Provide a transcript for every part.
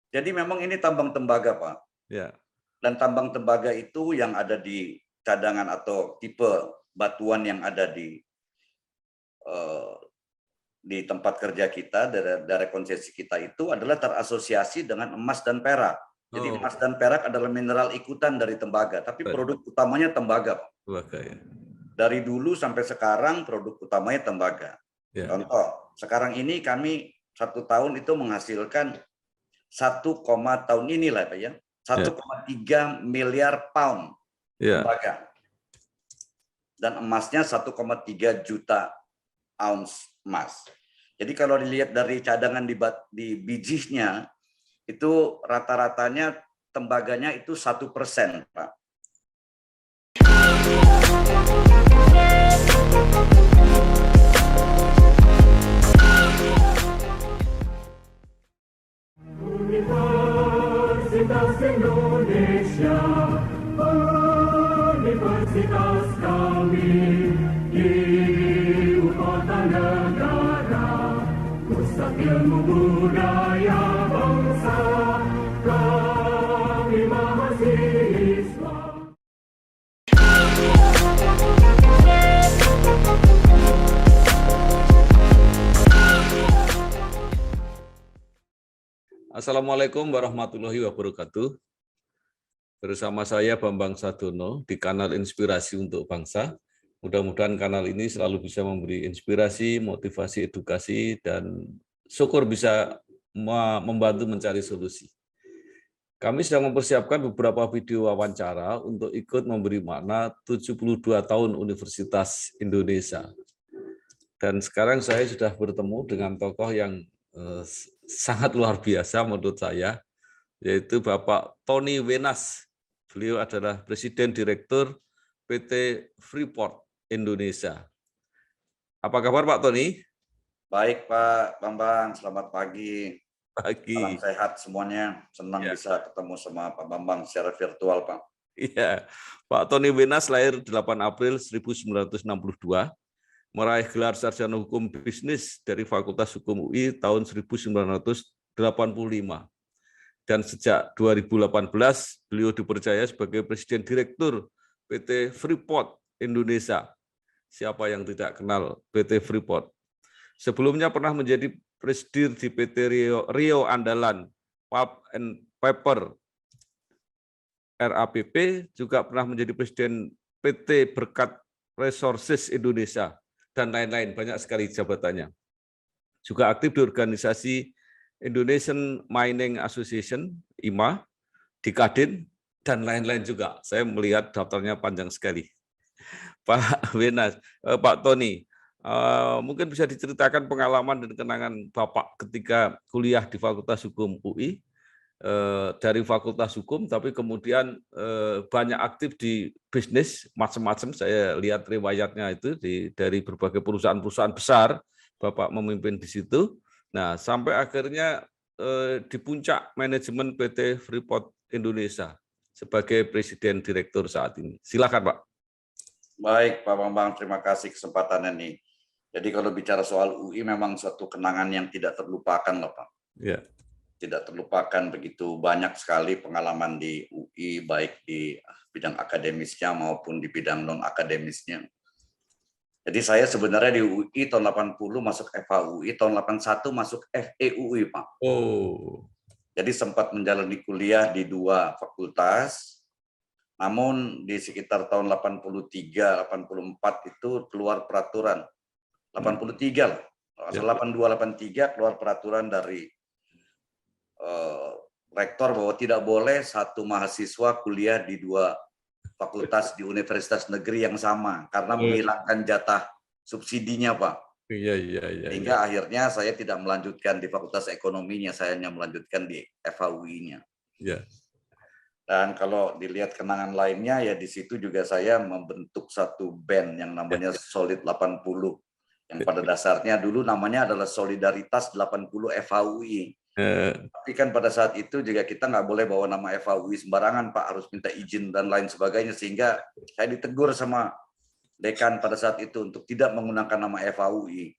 Jadi memang ini tambang tembaga, Pak. Ya. Dan tambang tembaga itu yang ada di cadangan atau tipe batuan yang ada eh, di tempat kerja kita, dari konsesi kita itu adalah terasosiasi dengan emas dan perak. Jadi emas dan perak adalah mineral ikutan dari tembaga, tapi produk utamanya tembaga. Tembaga, ya. Dari dulu sampai sekarang produk utamanya tembaga. Ya. Contoh, sekarang ini kami 1 tahun itu menghasilkan 1, tahun inilah Pak ya, 1,3 miliar pound tembaga. Dan emasnya 1,3 juta ounce emas. Jadi kalau dilihat dari cadangan di bijihnya, itu rata-ratanya tembaganya itu 1%, Pak. Universitas Indonesia, universitas kami di ibu kota negara, pusat ilmu budaya bangsa, kami mahasiswa. Assalamualaikum warahmatullahi wabarakatuh. Bersama saya Bambang Sadono di kanal Inspirasi untuk Bangsa. Mudah-mudahan kanal ini selalu bisa memberi inspirasi, motivasi, edukasi, dan syukur bisa membantu mencari solusi. Kami sedang mempersiapkan beberapa video wawancara untuk ikut memberi makna 72 tahun Universitas Indonesia. Dan sekarang saya sudah bertemu dengan tokoh yang sangat luar biasa menurut saya, yaitu Bapak Tony Wenas. Beliau adalah Presiden Direktur PT Freeport Indonesia. Apa kabar Pak Tony? Baik Pak Bambang, selamat pagi. Pagi. Salam sehat semuanya, senang bisa ketemu sama Pak Bambang secara virtual Pak. Iya, Pak Tony Wenas lahir 8 April 1962, meraih gelar sarjana hukum bisnis dari Fakultas Hukum UI tahun 1985. Dan sejak 2018, beliau dipercaya sebagai Presiden Direktur PT Freeport Indonesia. Siapa yang tidak kenal PT Freeport? Sebelumnya pernah menjadi presidir di PT Rio Andalan, Pulp and Paper, RAPP, juga pernah menjadi Presiden PT Berkat Resources Indonesia, dan lain-lain, banyak sekali jabatannya. Juga aktif di organisasi Indonesian Mining Association, IMA, di Kadin, dan lain-lain juga. Saya melihat daftarnya panjang sekali. Pak Wenas, Pak Tony, mungkin bisa diceritakan pengalaman dan kenangan Bapak ketika kuliah di Fakultas Hukum UI, dari Fakultas Hukum, tapi kemudian banyak aktif di bisnis, macam-macam. Saya lihat riwayatnya itu dari berbagai perusahaan-perusahaan besar, Bapak memimpin di situ. Nah, sampai akhirnya di puncak manajemen PT Freeport Indonesia sebagai Presiden Direktur saat ini. Silakan, Pak. Baik, Pak Bambang, terima kasih kesempatannya nih. Jadi kalau bicara soal UI memang suatu kenangan yang tidak terlupakan loh, Pak. Ya. Tidak terlupakan, begitu banyak sekali pengalaman di UI, baik di bidang akademisnya maupun di bidang non-akademisnya. Jadi saya sebenarnya di UI tahun 80 masuk FHUI, tahun 81 masuk FEUI, Pak. Oh. Jadi sempat menjalani kuliah di 2 fakultas, namun di sekitar tahun 83, 84 itu keluar peraturan, 83 lah, 82, 83 keluar peraturan dari rektor bahwa tidak boleh satu mahasiswa kuliah di 2 fakultas di universitas negeri yang sama karena menghilangkan jatah subsidinya, Pak. Iya. Sehingga akhirnya saya tidak melanjutkan di fakultas ekonominya, saya hanya melanjutkan di FHUI-nya. Iya. Dan kalau dilihat kenangan lainnya, ya di situ juga saya membentuk satu band yang namanya Solid 80, yang pada dasarnya dulu namanya adalah Solidaritas 80 FHUI. Tapi kan pada saat itu juga kita nggak boleh bawa nama FHUI sembarangan, Pak, harus minta izin dan lain sebagainya, sehingga saya ditegur sama dekan pada saat itu untuk tidak menggunakan nama FHUI.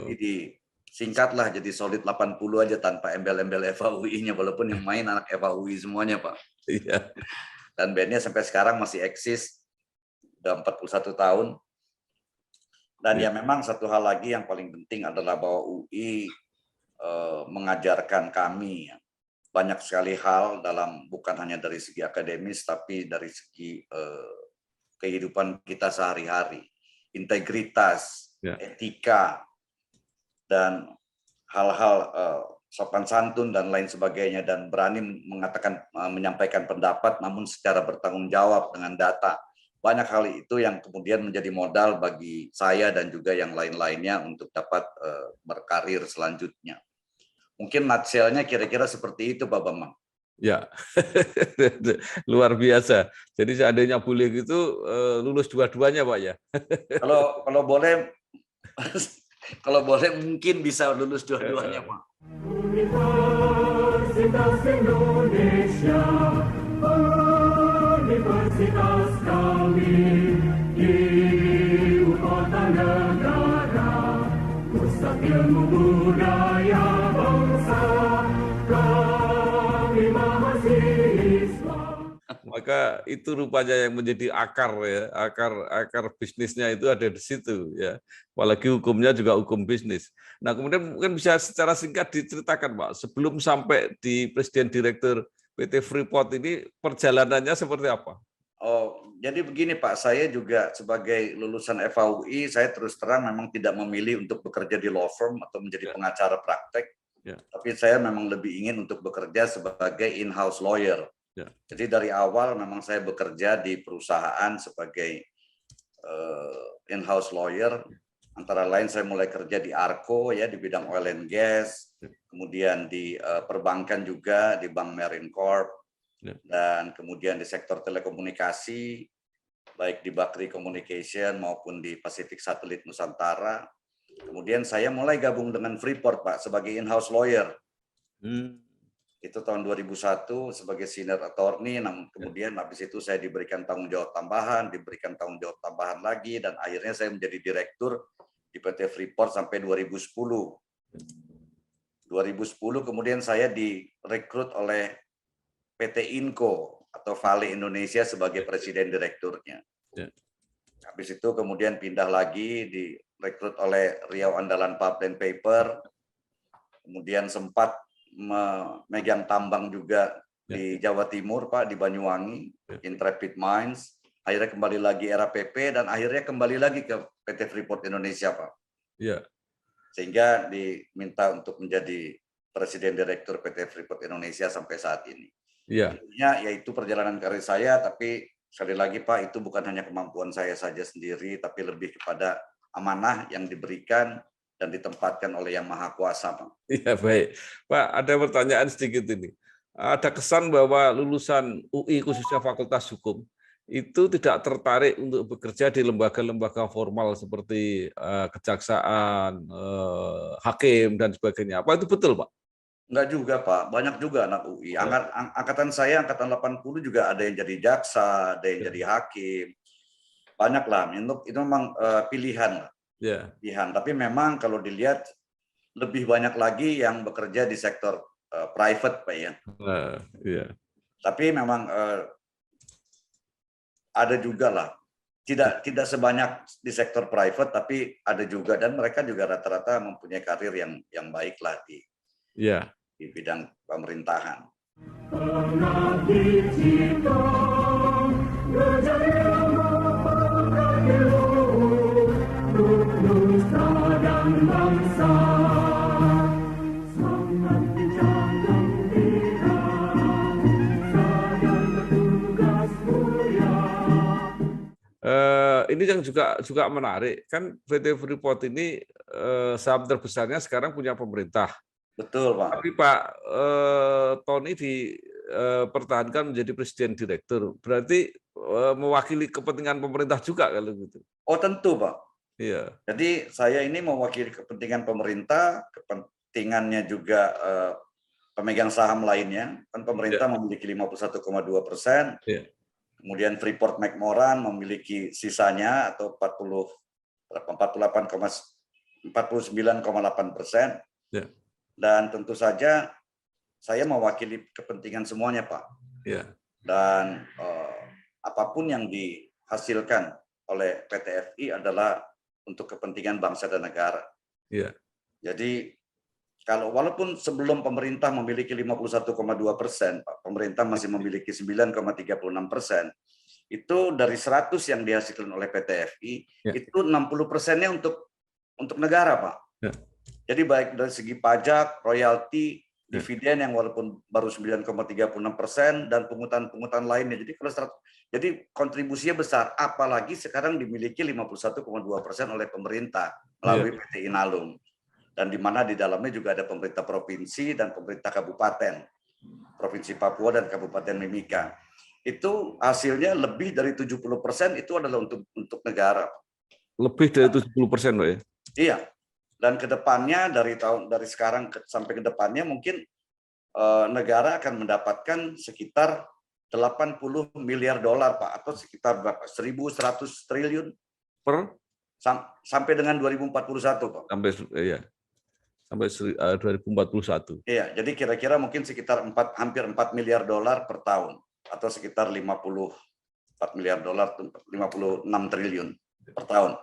Jadi singkatlah jadi solid 80 aja tanpa embel-embel FAUI-nya, walaupun yang main anak FAUI semuanya, Pak. Iya. Dan bandnya sampai sekarang masih eksis, udah 41 tahun. Dan ya memang satu hal lagi yang paling penting adalah bahwa UI mengajarkan kami banyak sekali hal dalam, bukan hanya dari segi akademis, tapi dari segi kehidupan kita sehari-hari. Integritas, etika, dan hal-hal sopan santun dan lain sebagainya, dan berani menyampaikan pendapat namun secara bertanggung jawab dengan data. Banyak hal itu yang kemudian menjadi modal bagi saya dan juga yang lain-lainnya untuk dapat berkarir selanjutnya. Mungkin nutshell-nya kira-kira seperti itu, Pak Bambang. Ya, luar biasa. Jadi seandainya boleh gitu lulus dua-duanya, Pak ya. Kalau boleh kalau boleh mungkin bisa lulus dua-duanya, Pak. Universitas Indonesia, universitas kami, ibu kota negara, pusat ilmu budaya bangsa, kami mahasiswa. Maka itu rupanya yang menjadi akar ya, akar bisnisnya itu ada di situ ya. Apalagi hukumnya juga hukum bisnis. Nah, kemudian mungkin bisa secara singkat diceritakan, Pak, sebelum sampai di Presiden Direktur PT Freeport ini perjalanannya seperti apa? Oh, jadi begini, Pak, saya juga sebagai lulusan FAUI, saya terus terang memang tidak memilih untuk bekerja di law firm atau menjadi pengacara praktek. Tapi saya memang lebih ingin untuk bekerja sebagai in-house lawyer. Jadi dari awal memang saya bekerja di perusahaan sebagai in-house lawyer. Antara lain saya mulai kerja di Arco ya, di bidang oil and gas, kemudian di perbankan juga di Bank Marine Corp, dan kemudian di sektor telekomunikasi, baik di Bakri Communication maupun di Pacific Satellite Nusantara. Kemudian saya mulai gabung dengan Freeport, Pak, sebagai in-house lawyer. Itu tahun 2001 sebagai senior attorney, namun kemudian habis itu saya diberikan tanggung jawab tambahan lagi, dan akhirnya saya menjadi direktur di PT Freeport sampai 2010. 2010 kemudian saya direkrut oleh PT Inco atau Vale Indonesia sebagai presiden direkturnya. Habis itu kemudian pindah lagi, direkrut oleh Riau Andalan Pulp and Paper, kemudian sempat memegang tambang juga di Jawa Timur, Pak, di Banyuwangi, Intrepid Mines. Akhirnya kembali lagi era PP, dan akhirnya kembali lagi ke PT Freeport Indonesia, Pak. Sehingga diminta untuk menjadi Presiden Direktur PT Freeport Indonesia sampai saat ini. Intinya yaitu perjalanan karir saya, tapi sekali lagi, Pak, itu bukan hanya kemampuan saya saja sendiri, tapi lebih kepada amanah yang diberikan dan ditempatkan oleh Yang Maha Kuasa, Pak. Iya, baik. Pak, ada pertanyaan sedikit ini. Ada kesan bahwa lulusan UI, khususnya Fakultas Hukum, itu tidak tertarik untuk bekerja di lembaga-lembaga formal seperti kejaksaan, hakim, dan sebagainya. Apa itu betul, Pak? Enggak juga, Pak. Banyak juga anak UI. Angkatan saya, angkatan 80 juga ada yang jadi jaksa, ada yang jadi hakim. Banyak lah. Itu memang pilihan. Pilihan. Tapi memang kalau dilihat lebih banyak lagi yang bekerja di sektor private, Pak ya. Tapi memang ada juga lah. Tidak sebanyak di sektor private, tapi ada juga, dan mereka juga rata-rata mempunyai karir yang baik lah di bidang pemerintahan. Ini yang juga menarik, kan PT Freeport ini saham terbesarnya sekarang punya pemerintah. Betul, Pak. Tapi Pak Tony dipertahankan menjadi presiden direktur, berarti mewakili kepentingan pemerintah juga kalau gitu. Oh, tentu, Pak. Iya. Jadi saya ini mewakili kepentingan pemerintah, kepentingannya juga pemegang saham lainnya. Kan pemerintah memiliki 51,2%. Kemudian Freeport-McMoran memiliki sisanya atau 48,9%, 49,8%. Ya. Dan tentu saja saya mewakili kepentingan semuanya, Pak. Ya. Dan apapun yang dihasilkan oleh PT FI adalah untuk kepentingan bangsa dan negara. Ya. Jadi walaupun sebelum pemerintah memiliki 51,2%, Pak, pemerintah masih memiliki 9,36%. Itu dari 100 yang dihasilkan oleh PT FI, ya. itu 60%-nya untuk negara, Pak. Ya. Jadi baik dari segi pajak, royalti, dividen yang walaupun baru 9,36% dan pungutan-pungutan lainnya. Jadi kontribusinya besar, apalagi sekarang dimiliki 51,2% oleh pemerintah melalui PT Inalum. Dan di mana di dalamnya juga ada pemerintah provinsi dan pemerintah kabupaten, Provinsi Papua dan Kabupaten Mimika. Itu hasilnya lebih dari 70% itu adalah untuk negara. Lebih dari 70%, Pak ya? Iya. Dan kedepannya dari sekarang sampai ke depannya mungkin negara akan mendapatkan sekitar 80 miliar dolar, Pak, atau sekitar berapa? 1.100 triliun sampai dengan 2041, Pak. Sampai 2041. Iya, jadi kira-kira mungkin sekitar hampir 4 miliar dolar per tahun atau sekitar 54 miliar dolar, 56 triliun per tahun.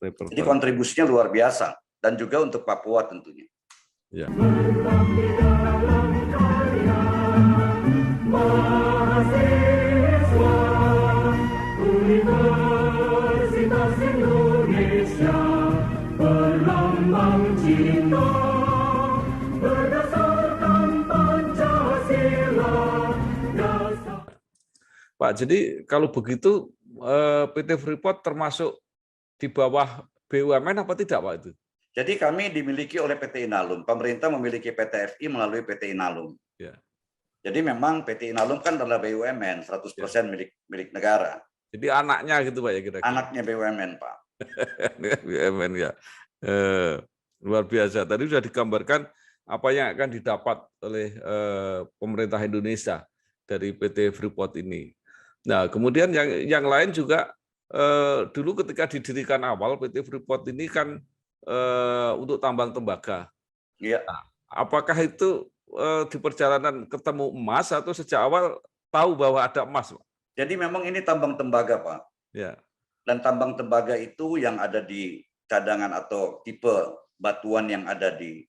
Jadi kontribusinya luar biasa dan juga untuk Papua tentunya. Ya. Universitas Indonesia berlambang cinta berdasarkan Pancasila. Pak, jadi kalau begitu PT Freeport termasuk di bawah BUMN apa tidak, Pak itu? Jadi kami dimiliki oleh PT Inalum. Pemerintah memiliki PT FI melalui PT Inalum. Ya. Jadi memang PT Inalum kan adalah BUMN, 100% milik negara. Jadi anaknya gitu, Pak ya kira-kira. Anaknya BUMN, Pak. BUMN ya. Luar biasa. Tadi sudah digambarkan apa yang akan didapat oleh pemerintah Indonesia dari PT Freeport ini. Nah, kemudian yang lain juga dulu ketika didirikan awal PT Freeport ini kan untuk tambang tembaga. Iya. Nah, apakah itu di perjalanan ketemu emas atau sejak awal tahu bahwa ada emas, Pak? Jadi memang ini tambang tembaga, Pak. Ya. Dan tambang tembaga itu yang ada di cadangan atau tipe batuan yang ada di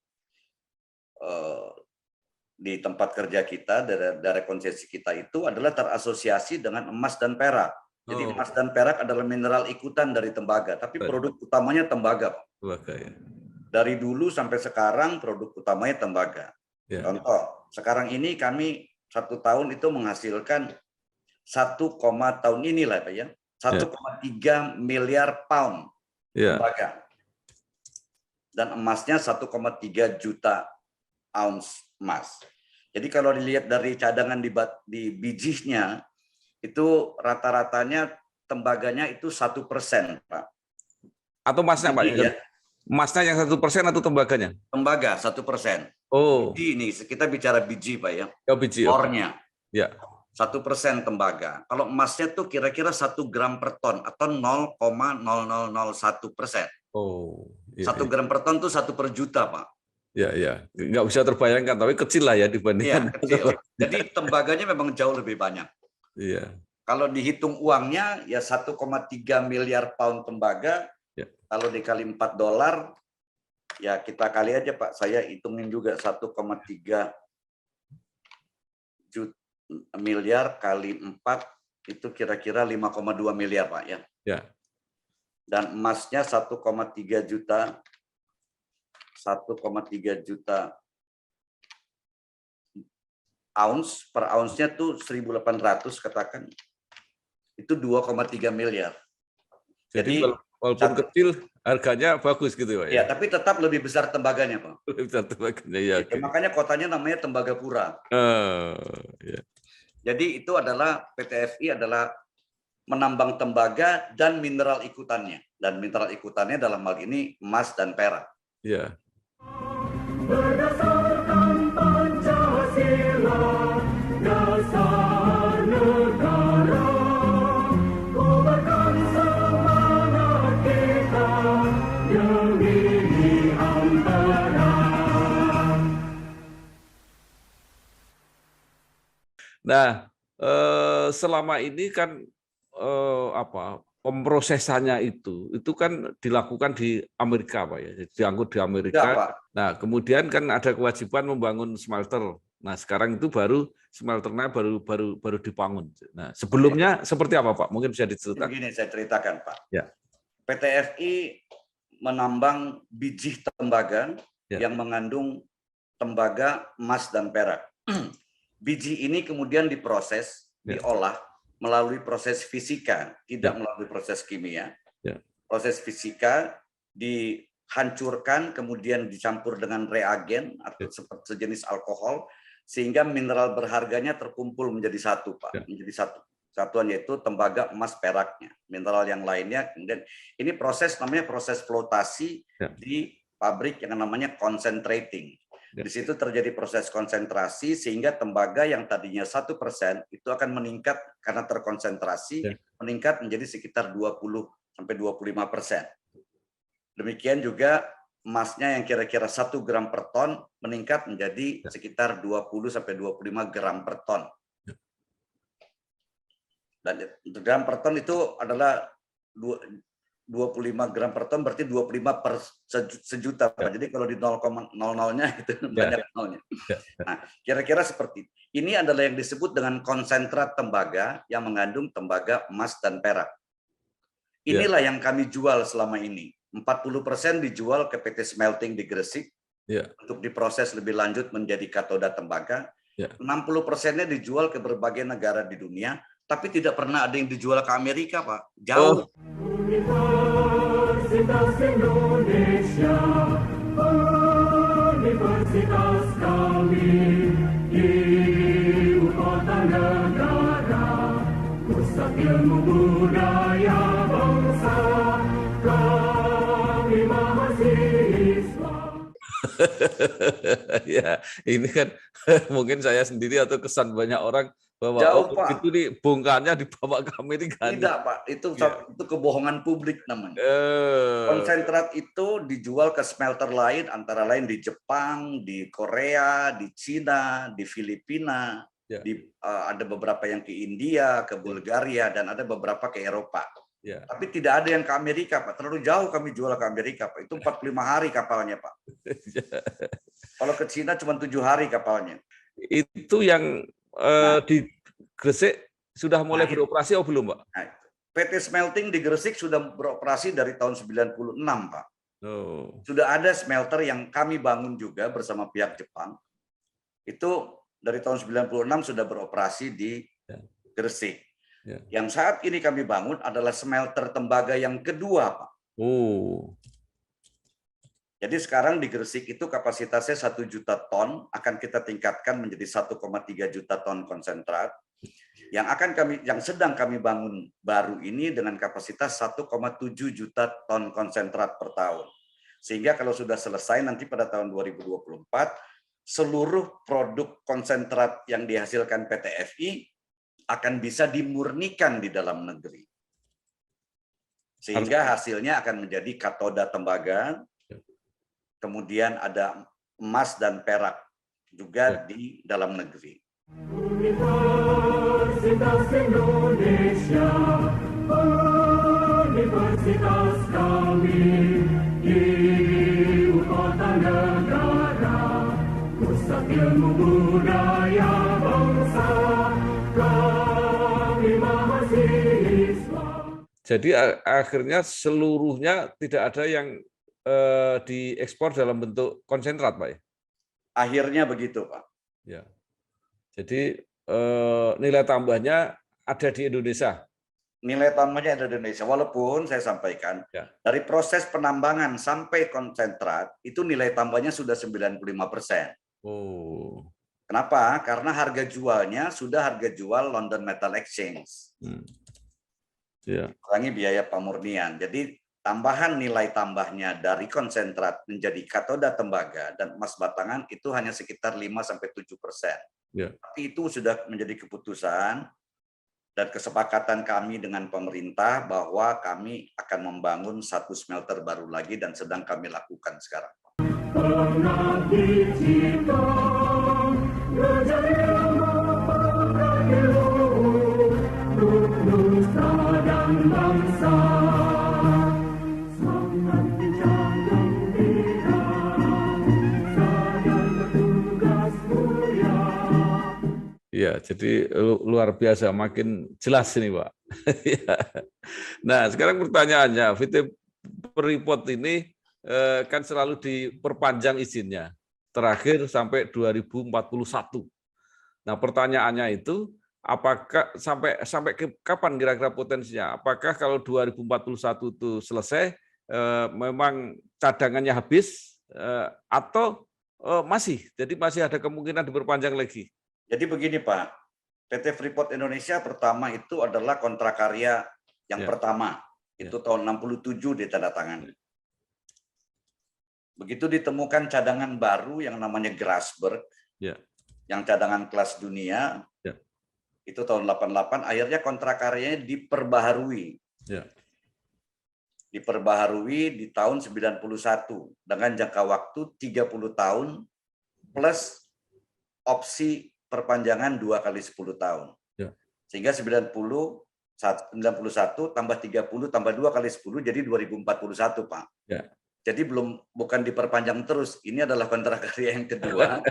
tempat kerja kita, dari konsesi kita itu adalah terasosiasi dengan emas dan perak. Jadi emas dan perak adalah mineral ikutan dari tembaga, tapi produk utamanya tembaga, Pak. Tembaga, ya. Dari dulu sampai sekarang produk utamanya tembaga. Ya. Contoh, sekarang ini kami 1 tahun itu menghasilkan 1, tahun inilah, Pak ya, 1,3 miliar pound tembaga. Dan emasnya 1,3 juta ounce emas. Jadi kalau dilihat dari cadangan di bijinya, itu rata-ratanya tembaganya itu 1%, Pak. Atau emasnya, Pak? Ya? Emasnya yang 1% atau tembaganya? Tembaga 1%. Oh. Biji ini kita bicara biji, Pak ya. Oh, biji. Ornya. Ya. 1% tembaga. Kalau emasnya tuh kira-kira 1 gram per ton atau 0,0001%. Oh. Iya, 1 gram per ton tuh 1 per juta, Pak. Ya, ya. Nggak bisa terbayangkan, tapi kecil lah ya dibandingkan. Iya, kecil. Jadi tembaganya memang jauh lebih banyak. Iya. Kalau dihitung uangnya ya 1,3 miliar pound tembaga. Ya. Kalau dikali $4, ya kita kali aja, Pak. Saya hitungin juga 1,3 miliar kali 4 itu kira-kira 5,2 miliar, Pak ya. Ya. Dan emasnya 1,3 juta ounce, per ounce-nya tuh 1.800 katakan. Itu 2,3 miliar. Jadi walaupun kecil harganya bagus gitu, Pak. Ya, tapi tetap lebih besar tembaganya, Pak. Lebih besar tembaganya, ya. Okay. Makanya kotanya namanya Tembagapura. Ya. Jadi itu adalah PT FI adalah menambang tembaga dan mineral ikutannya. Dan mineral ikutannya dalam hal ini emas dan perak. Ya. Berdasarkan Pancasila, dasar negara, kobarkan semangat kita. Nah, selama ini kan pemrosesannya itu kan dilakukan di Amerika, Pak ya, diangkut di Amerika. Enggak, Pak. Nah, kemudian kan ada kewajiban membangun smelter. Nah, sekarang itu baru smelternya baru dibangun. Nah, sebelumnya seperti apa, Pak? Mungkin bisa diceritakan. Begini saya ceritakan, Pak. Ya. PT FI menambang biji tembaga Ya. yang mengandung tembaga, emas, dan perak. Biji ini kemudian diproses, Ya. diolah melalui proses fisika, tidak Ya. melalui proses kimia. Ya. Proses fisika dihancurkan, kemudian dicampur dengan reagen atau seperti sejenis alkohol, sehingga mineral berharganya terkumpul menjadi satu, Pak. Ya. Menjadi satu. Satuan yaitu tembaga, emas, peraknya. Mineral yang lainnya, kemudian ini proses namanya proses flotasi Ya. di pabrik yang namanya concentrating. Ya. Di situ terjadi proses konsentrasi sehingga tembaga yang tadinya 1% itu akan meningkat karena terkonsentrasi, Ya. meningkat menjadi sekitar 20-25%. Demikian juga emasnya yang kira-kira 1 gram per ton meningkat menjadi sekitar 20-25 gram per ton. Dan gram per ton itu adalah 25 gram per ton berarti 25 per sejuta. Ya. Jadi kalau di 0,00-nya itu banyak nolnya. Nah, kira-kira seperti ini adalah yang disebut dengan konsentrat tembaga yang mengandung tembaga, emas, dan perak. Inilah yang kami jual selama ini. 40% dijual ke PT Smelting di Gresik untuk diproses lebih lanjut menjadi katoda tembaga. 60%-nya dijual ke berbagai negara di dunia, tapi tidak pernah ada yang dijual ke Amerika, Pak. Jauh. Universitas Indonesia, universitas kami, ibu kota negara, pusat ilmu budaya bangsa, kami mahasiswa. Ya, ini kan mungkin saya sendiri atau kesan banyak orang bahwa jauh, Pak. Itu nih bongkarnya dibawa ke Amerika. Tidak, Pak. Itu kebohongan publik namanya. Konsentrat itu dijual ke smelter lain, antara lain di Jepang, di Korea, di Cina, di Filipina, ada beberapa yang ke India, ke Bulgaria, dan ada beberapa ke Eropa. Tapi tidak ada yang ke Amerika, Pak. Terlalu jauh kami jual ke Amerika, Pak. Itu 45 hari kapalnya, Pak. Kalau ke Cina cuma 7 hari kapalnya. Itu yang di Gresik sudah mulai beroperasi atau belum, Pak? Nah, PT Smelting di Gresik sudah beroperasi dari tahun 96, Pak. Sudah ada smelter yang kami bangun juga bersama pihak Jepang. Itu dari tahun 96 sudah beroperasi di Gresik. Yang saat ini kami bangun adalah smelter tembaga yang kedua, Pak. Jadi sekarang di Gresik itu kapasitasnya 1 juta ton, akan kita tingkatkan menjadi 1,3 juta ton konsentrat. Yang sedang kami bangun baru ini dengan kapasitas 1,7 juta ton konsentrat per tahun. Sehingga kalau sudah selesai nanti pada tahun 2024, seluruh produk konsentrat yang dihasilkan PT FI akan bisa dimurnikan di dalam negeri. Sehingga hasilnya akan menjadi katoda tembaga, kemudian ada emas dan perak juga di dalam negeri. Universitas Indonesia, universitas kami, ibu kota negara, pusat ilmu budaya bangsa, kami mahasiswa. Jadi akhirnya seluruhnya tidak ada yang diekspor dalam bentuk konsentrat, Pak? Akhirnya begitu, Pak. Ya. Jadi nilai tambahnya ada di Indonesia. Nilai tambahnya ada di Indonesia. Walaupun saya sampaikan dari proses penambangan sampai konsentrat itu nilai tambahnya sudah 95%. Kenapa? Karena harga jualnya sudah harga jual London Metal Exchange. Kurangi biaya pemurnian. Jadi tambahan nilai tambahnya dari konsentrat menjadi katoda tembaga dan emas batangan itu hanya sekitar 5-7%. Tapi itu sudah menjadi keputusan dan kesepakatan kami dengan pemerintah bahwa kami akan membangun 1 smelter baru lagi dan sedang kami lakukan sekarang. Pengabdi Cipta, Iya, jadi luar biasa, makin jelas ini, Pak. Nah, sekarang pertanyaannya, PT Freeport ini kan selalu diperpanjang izinnya, terakhir sampai 2041. Nah, pertanyaannya itu, apakah sampai kapan kira-kira potensinya? Apakah kalau 2041 itu selesai, memang cadangannya habis, atau jadi masih ada kemungkinan diperpanjang lagi? Jadi begini Pak, PT Freeport Indonesia pertama itu adalah kontrak karya yang pertama, itu tahun 67 ditandatangani. Begitu ditemukan cadangan baru yang namanya Grasberg, yang cadangan kelas dunia, itu tahun 88, akhirnya kontrak karyanya diperbaharui. Diperbaharui di tahun 91 dengan jangka waktu 30 tahun plus opsi perpanjangan 2 kali 10 tahun. Sehingga 91 tambah 30 tambah 2 kali 10 jadi 2041, Pak. Jadi bukan diperpanjang terus. Ini adalah kontrak karya yang kedua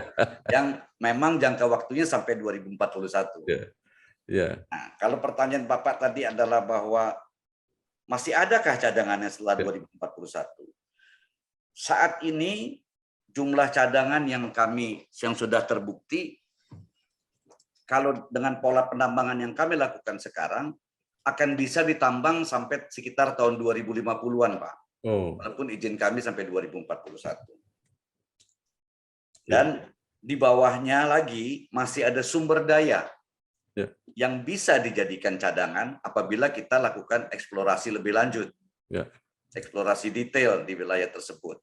yang memang jangka waktunya sampai 2041. Nah, kalau pertanyaan Bapak tadi adalah bahwa masih adakah cadangannya setelah 2041? Saat ini jumlah cadangan yang sudah terbukti, kalau dengan pola penambangan yang kami lakukan sekarang, akan bisa ditambang sampai sekitar tahun 2050-an, Pak. Walaupun izin kami sampai 2041. Dan di bawahnya lagi masih ada sumber daya yang bisa dijadikan cadangan apabila kita lakukan eksplorasi lebih lanjut. Eksplorasi detail di wilayah tersebut.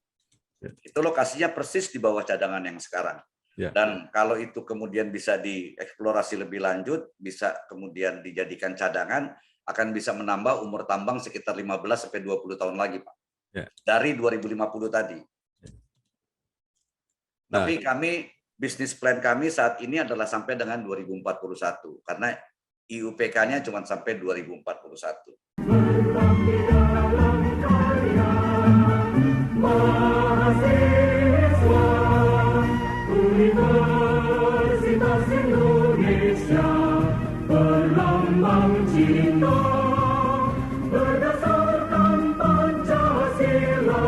Itu lokasinya persis di bawah cadangan yang sekarang. Dan kalau itu kemudian bisa dieksplorasi lebih lanjut, bisa kemudian dijadikan cadangan, akan bisa menambah umur tambang sekitar 15-20 tahun lagi, Pak. Dari 2050 tadi. Tapi bisnis plan kami saat ini adalah sampai dengan 2041, karena IUPK-nya cuma sampai 2041. Universitas Indonesia berlambang cinta berdasarkan Pancasila.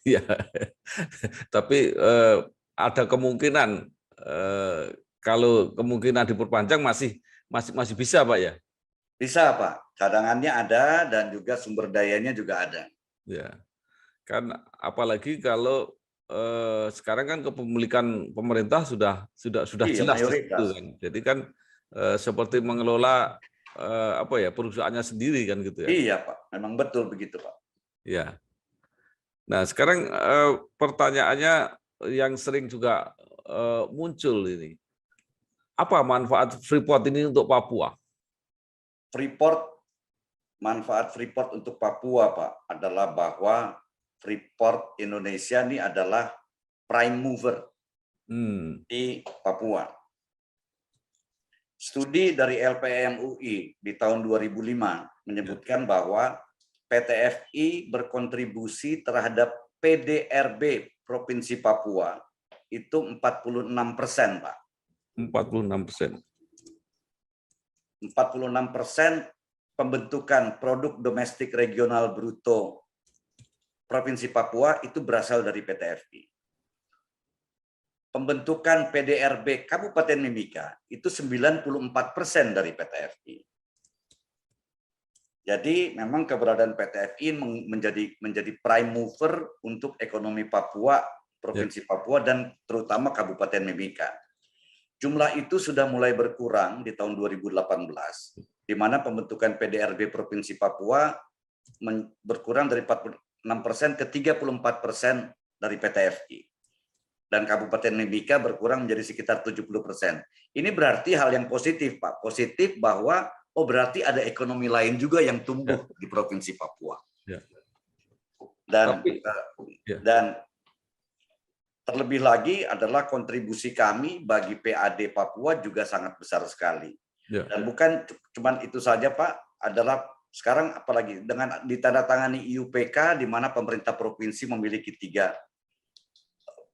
Ya, tapi ada kemungkinan kalau kemungkinan diperpanjang masih bisa, Pak ya? Bisa, Pak. Cadangannya ada dan juga sumber dayanya juga ada. Ya, kan apalagi kalau sekarang kan kepemilikan pemerintah sudah jelas di situ kan. Jadi kan seperti mengelola perusahaannya sendiri kan gitu ya. Iya, Pak. Memang betul begitu, Pak. Ya. Nah, sekarang pertanyaannya yang sering juga muncul ini. Apa manfaat Freeport ini untuk Papua? Manfaat Freeport untuk Papua, Pak, adalah bahwa Freeport Indonesia ini adalah prime mover di Papua. Studi dari LPM UI di tahun 2005 menyebutkan bahwa PT FI berkontribusi terhadap PDRB Provinsi Papua itu 46%, Pak. 46%. 46% pembentukan produk domestik regional bruto Provinsi Papua itu berasal dari PT FI. Pembentukan PDRB Kabupaten Mimika itu 94% dari PT FI. Jadi memang keberadaan PT FI menjadi prime mover untuk ekonomi Papua, Provinsi Papua, dan terutama Kabupaten Mimika. Jumlah itu sudah mulai berkurang di tahun 2018, di mana pembentukan PDRB Provinsi Papua berkurang dari 46% ke 34% dari PT FI. Dan Kabupaten Mimika berkurang menjadi sekitar 70%. Ini berarti hal yang positif, Pak. Positif bahwa berarti ada ekonomi lain juga yang tumbuh di Provinsi Papua. Dan terlebih lagi adalah kontribusi kami bagi PAD Papua juga sangat besar sekali. Dan bukan cuma itu saja, Pak, adalah sekarang apalagi dengan ditandatangani IUPK di mana pemerintah provinsi memiliki 3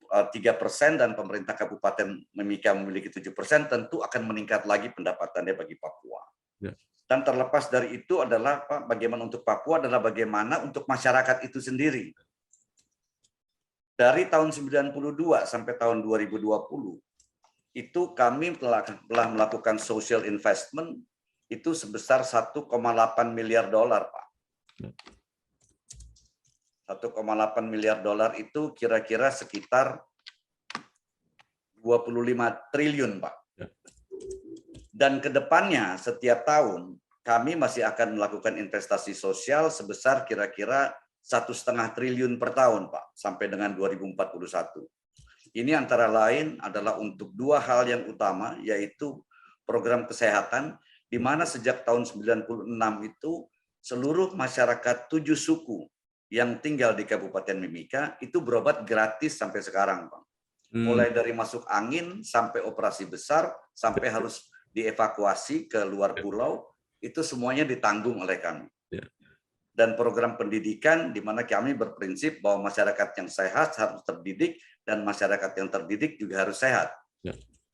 3% dan pemerintah Kabupaten Mimika memiliki 7%, tentu akan meningkat lagi pendapatannya bagi Papua. Ya. Dan terlepas dari itu adalah Pak, bagaimana untuk Papua adalah bagaimana untuk masyarakat itu sendiri. Dari tahun 92 sampai tahun 2020 itu kami telah melakukan social investment itu sebesar 1,8 miliar dolar, Pak. 1,8 miliar dolar itu kira-kira sekitar 25 triliun, Pak. Dan kedepannya setiap tahun kami masih akan melakukan investasi sosial sebesar kira-kira 1,5 triliun per tahun, Pak, sampai dengan 2041. Ini antara lain adalah untuk dua hal yang utama, yaitu program kesehatan, di mana sejak tahun 96 itu seluruh masyarakat 7 suku yang tinggal di Kabupaten Mimika itu berobat gratis sampai sekarang, Pak. Mulai dari masuk angin sampai operasi besar, sampai harus dievakuasi ke luar pulau, itu semuanya ditanggung oleh kami. Dan program pendidikan di mana kami berprinsip bahwa masyarakat yang sehat harus terdidik dan masyarakat yang terdidik juga harus sehat.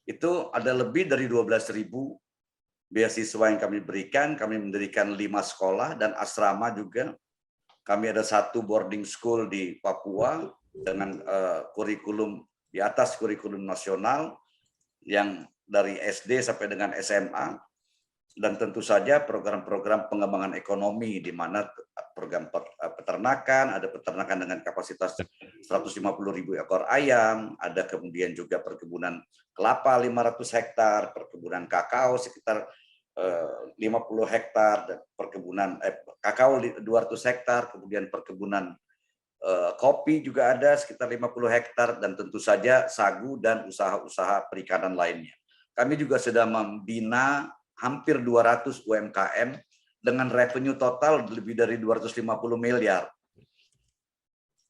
Itu ada lebih dari 12.000 beasiswa yang kami berikan. Kami mendirikan 5 sekolah dan asrama juga. Kami ada 1 boarding school di Papua dengan kurikulum di atas kurikulum nasional yang dari SD sampai dengan SMA. Dan tentu saja program-program pengembangan ekonomi di mana program peternakan, ada peternakan dengan kapasitas 150.000 ekor ayam, ada kemudian juga perkebunan kelapa 500 hektar, perkebunan kakao sekitar 50 hektar, dan perkebunan kakao 200 hektar, kemudian perkebunan kopi juga ada sekitar 50 hektar, dan tentu saja sagu dan usaha-usaha perikanan lainnya. Kami juga sudah membina hampir 200 UMKM dengan revenue total lebih dari 250 miliar.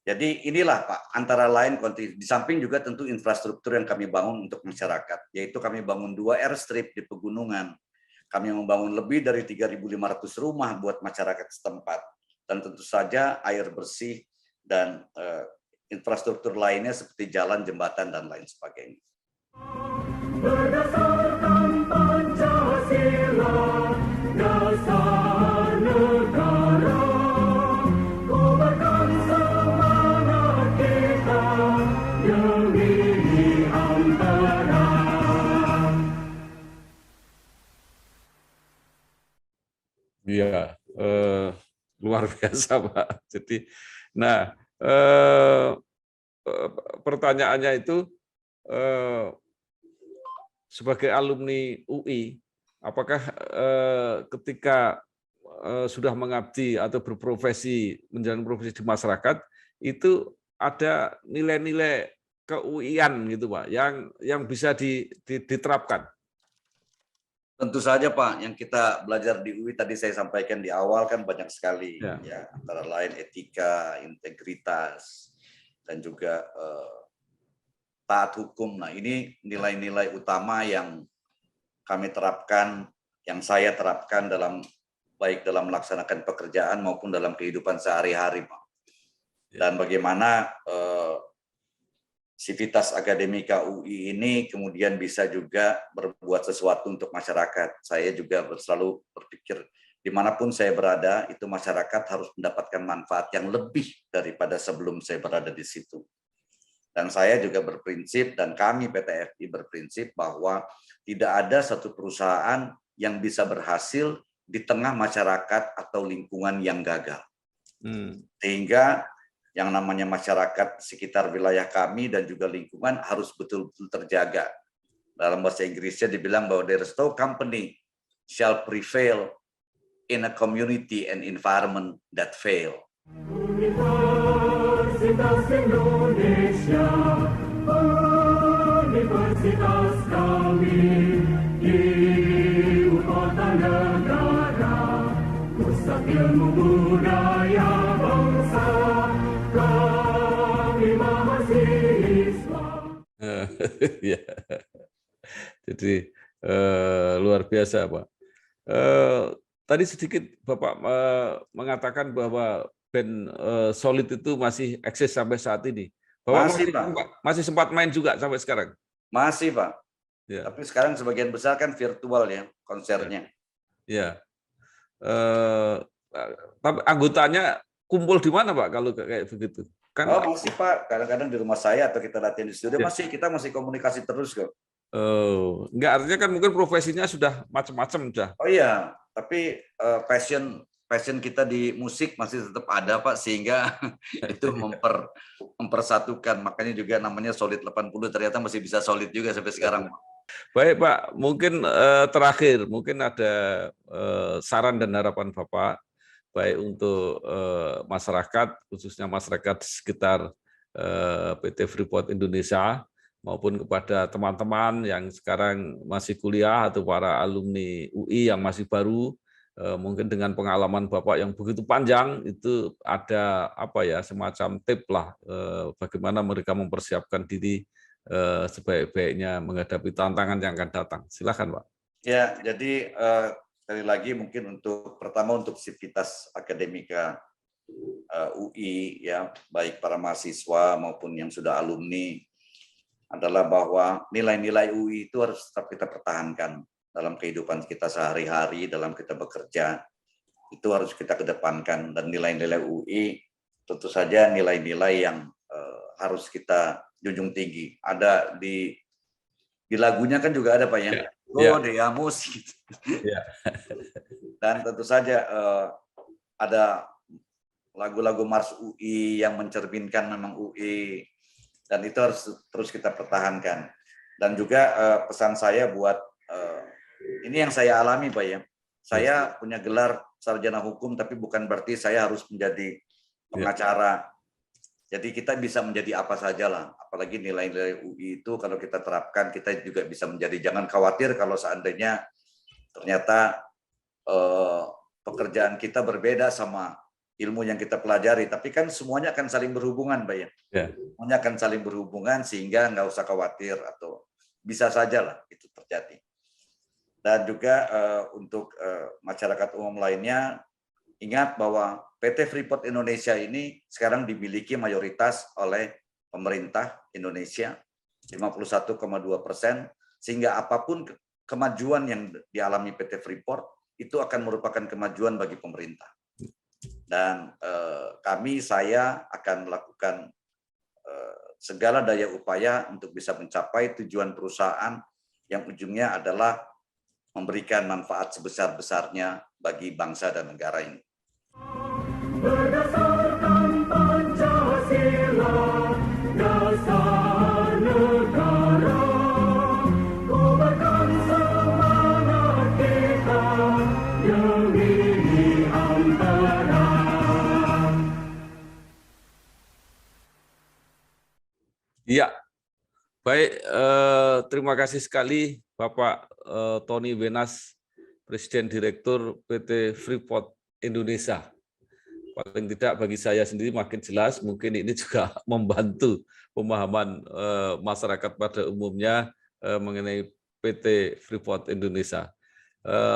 Jadi inilah Pak, antara lain di samping juga tentu infrastruktur yang kami bangun untuk masyarakat, yaitu kami bangun 2 airstrip di pegunungan. Kami membangun lebih dari 3.500 rumah buat masyarakat setempat. Dan tentu saja air bersih dan infrastruktur lainnya seperti jalan, jembatan, dan lain sebagainya. Berdasarkan Pancasila, dasar negara, kobarkan semangat kita demi antara. Iya, luar biasa, Pak. Jadi, nah, pertanyaannya itu, sebagai alumni UI, apakah ketika sudah mengabdi atau berprofesi, menjalani profesi di masyarakat, itu ada nilai-nilai ke-UI-an gitu, Pak, yang bisa diterapkan? Tentu saja Pak, yang kita belajar di UI tadi saya sampaikan di awal kan banyak sekali, ya antara lain etika, integritas, dan juga taat hukum. Nah, ini nilai-nilai utama yang kami terapkan, yang saya terapkan baik dalam melaksanakan pekerjaan maupun dalam kehidupan sehari-hari, Pak. Dan bagaimana Civitas Akademika UI ini kemudian bisa juga berbuat sesuatu untuk masyarakat. Saya juga selalu berpikir dimanapun saya berada, itu masyarakat harus mendapatkan manfaat yang lebih daripada sebelum saya berada di situ. Dan saya juga berprinsip, dan kami PT FI berprinsip bahwa tidak ada satu perusahaan yang bisa berhasil di tengah masyarakat atau lingkungan yang gagal. Sehingga yang namanya masyarakat sekitar wilayah kami dan juga lingkungan harus betul-betul terjaga. Dalam bahasa Inggrisnya dibilang bahwa there is no company shall prevail in a community and environment that fail. Universitas Indonesia, universitas kami, ibu kota negara, pusat ilmu budaya bangsa, kami mahasiswa. Ya. Jadi luar biasa, Pak. Tadi sedikit Bapak mengatakan bahwa band Solid itu masih eksis sampai saat ini. Bapak Masih, Pak. masih sempat main juga sampai sekarang? Masih, Pak. Ya. Tapi sekarang sebagian besar kan virtual ya konsernya. Ya. Tapi anggotanya kumpul di mana, Pak, kalau kayak begitu? Kan Oh, masih, Pak. Kadang-kadang di rumah saya atau kita latihan di studio, Ya. kita masih komunikasi terus kok. Oh, enggak, artinya kan mungkin profesinya sudah macam-macam sudah. Oh iya, tapi passion kita di musik masih tetap ada, Pak, sehingga itu mempersatukan. Makanya juga namanya Solid 80 ternyata masih bisa solid juga sampai sekarang. Baik, Pak, mungkin terakhir mungkin ada saran dan harapan Bapak baik untuk masyarakat, khususnya masyarakat sekitar PT Freeport Indonesia, maupun kepada teman-teman yang sekarang masih kuliah atau para alumni UI yang masih baru, mungkin dengan pengalaman Bapak yang begitu panjang, itu ada apa ya, semacam tip lah bagaimana mereka mempersiapkan diri sebaik-baiknya menghadapi tantangan yang akan datang. Silakan, Pak. Ya, jadi sekali lagi mungkin pertama untuk sivitas akademika UI ya, baik para mahasiswa maupun yang sudah alumni, adalah bahwa nilai-nilai UI itu harus tetap kita pertahankan dalam kehidupan kita sehari-hari, dalam kita bekerja, itu harus kita kedepankan. Dan nilai-nilai UI tentu saja nilai-nilai yang harus kita junjung tinggi. Ada di lagunya kan juga ada, Pak, ya. Oh, Deamus gitu. Dan tentu saja ada lagu-lagu Mars UI yang mencerminkan memang UI, dan itu harus terus kita pertahankan. Dan juga pesan saya buat ini yang saya alami, Pak, ya. Saya punya gelar sarjana hukum, tapi bukan berarti saya harus menjadi pengacara. Jadi kita bisa menjadi apa saja lah, apalagi nilai-nilai UI itu kalau kita terapkan, kita juga bisa menjadi. Jangan khawatir kalau seandainya ternyata pekerjaan kita berbeda sama ilmu yang kita pelajari, tapi kan semuanya akan saling berhubungan, Pak, ya. Semuanya akan saling berhubungan, sehingga nggak usah khawatir, atau bisa saja lah itu terjadi. Dan juga untuk masyarakat umum lainnya, ingat bahwa PT Freeport Indonesia ini sekarang dimiliki mayoritas oleh pemerintah Indonesia, 51,2%, sehingga apapun kemajuan yang dialami PT Freeport itu akan merupakan kemajuan bagi pemerintah. Dan saya akan melakukan segala daya upaya untuk bisa mencapai tujuan perusahaan yang ujungnya adalah memberikan manfaat sebesar-besarnya bagi bangsa dan negara ini. Berdasarkan Pancasila, dasar negara, kobarkan semangat kita demi antara. Iya, baik. Terima kasih sekali Bapak Tony Wenas, Presiden Direktur PT Freeport Indonesia. Paling tidak bagi saya sendiri makin jelas, mungkin ini juga membantu pemahaman masyarakat pada umumnya mengenai PT Freeport Indonesia.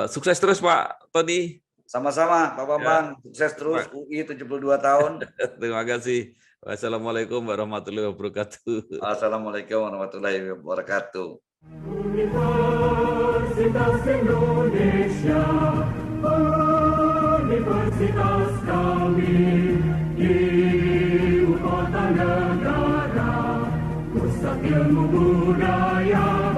Sukses terus, Pak Tony. Sama-sama, Pak Bambang. Sukses terus, UI 72 tahun. Terima kasih. Wassalamualaikum warahmatullahi wabarakatuh. Assalamualaikum warahmatullahi wabarakatuh. Universitas Indonesia, universitas kami di ibu kota negara, pusat ilmu budaya